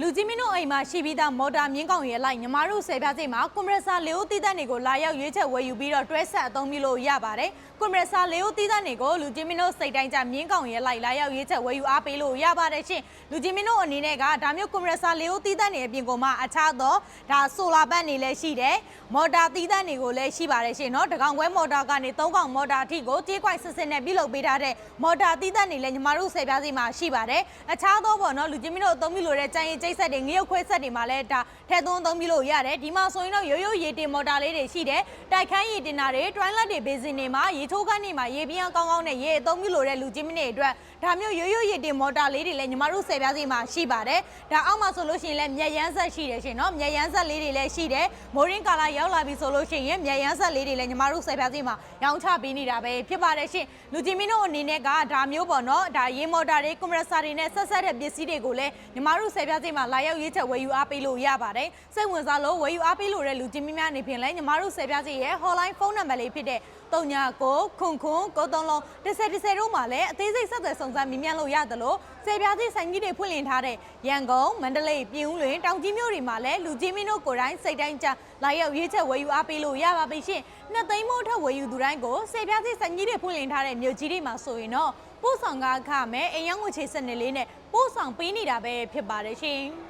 လူကြီးမင်းတို့အိမ်မှာရှိပြီးသားမော်တာမြင်းကောင်ရဲ့လိုက်ညီမတို့ဆယ်ပြားစိတ်မှာကွန်ပရက်ဆာလေးဦးတီးတဲ့တွေကိုလာရောက်ရွေးချက်ဝယ်ယူပြီးတော့တွဲဆက်အသုံးပြုလို့ရပါတယ်ကွန်ပရက်ဆာလေးဦးတီးတဲ့တွေကိုလူကြီးမင်းတို့စိတ်တိုင်းကြမြင်းကောင်ရဲ့လိုက်လာရောက်ရွေးချက်ဝယ်ယူအားပေးလို့ရပါတယ်ရှင်လူကြီးမင်းတို့အနေနဲ့ကဒါမျိုးကွန်ပရက်ဆာလေးဦးတီးတဲ့နေအပြင်ကိုမှအခြားသောဒါဆိုလာပတ်နေလည်းရှိတယ်မော်တာတီးတဲ့တွေကိုလည်းရှိပါတယ်ရှင်နော်တကောင်ခွဲမော်တာကနေ3ကောင်မော်တာအထိကိုကြေးကွိုက်စစ်စစ်နဲ့ပြုလုပ်ပေးထားတဲ့မော်တာတီးတဲ့နေလည်းညီမတို့ဆယ်ပြားစိတ်မှာရှိပါတယ်အခြားသောပေါ့နော်လူကြီးမင်းတို့အသုံးပြုလို့တဲ့ကြိုင်ရင်ကျိတ်ဆက်တွေငရုတ်ခွဲဆက်တွေမှာလည်းဒါထဲသွန်းသုံးပြုလို့ရတယ်ဒီမှာဆိုရင်တော့ရိုးရိုးရေတင်မော်တာလေးတွေရှိတယ်တိုက်ခန်းရေတင်တာတွေတွိုင်းလက်တွေဘေးစင်တွေမှာရေထိုးခန်းတွေမှာရေပြင်းကောင်းကောင်းနဲ့ရေအသုံးပြုလို့တဲ့လူကြီးမင်းတွေအတွက်ဒါမျိုးရိုးရိုးရေတင်မော်တာလေးတွေလည်းညီမတို့ဆယ်ပြားစီမှာရှိပါတယ်ဒါအောက်မှာဆိုလို့ရှိရင်လည်းမျက်ရမ်းဆက်ရှိတယ်ရှင်နော်မျက်ရမ်းဆက်လေးတွေလည်းရှိတယ်မိုးရင်းကာလာရောက်လာပြီဆိုလို့ရှိရင်မျက်ရမ်းဆက်လေးတွေလည်းညီမတို့ဆယ်ပြားစီမှာရောင်းချပေးနေတာပဲဖြစ်ပါတယ်ရှင်လူကြီးမင်းတို့အနေနဲ့ကဒါမျိုးပေါ့နော်ဒါရေမော်တာတွေကွန်ပရက်ဆာတွေနဲ့ဆက်ဆက်တဲ့ပစ္စည်းတွေကိုလည်းညီမတို့ဆယ်ပြားစီမှာလာရောက်ရွေးချက်ဝယ်ယူအားပေးလို့ရပါတယ်စိတ်ဝင်စားလို့ဝယ်ယူအားပေးလို့တဲ့လူကြီးမင်းများအနေဖြင့်လည်းညီမတို့ဆယ်ပြားစီရဲ့ hotline ဖုန်းနံပါတ်လေးဖြစ်တဲ့399993လုံး10တို့မှာလည်းအသေးစိတ်ဆက်သွယ်စုံစမ်းမြင်မြန်လို့ရတယ်လို့ဆယ်ပြားစီဆိုင်ကြီးတွေဖွင့်လှစ်ထားတဲ့ရန်ကုန်မန္တလေးပြင်ဦးလွင်တောင်ကြီးမြို့တွေမှာလည်းလူကြီးမင်းတို့ကိုယ်တိုင်စိတ်တိုင်းကြလာရောက်ရွေးချက်ဝယ်ယူအားပေးလို့ရပါပြီရှင်နှစ်သိန်းမို့ထက်ဝယ်ယူသူတိုင်းကိုဆယ်ပြားစီဆိုင်ကြီးတွေဖွင့်လှစ်ထားတဲ့မြို့ကြီးတွေမှာဆိုရင်တော့ပို့ဆောင်ကားခမဲ့အိမ်ရောက်ငွေချေစနစ်လေးနဲ့ပို့ဆောင်ပေးနေတာပဲဖြစ်ပါတယ်ရှင်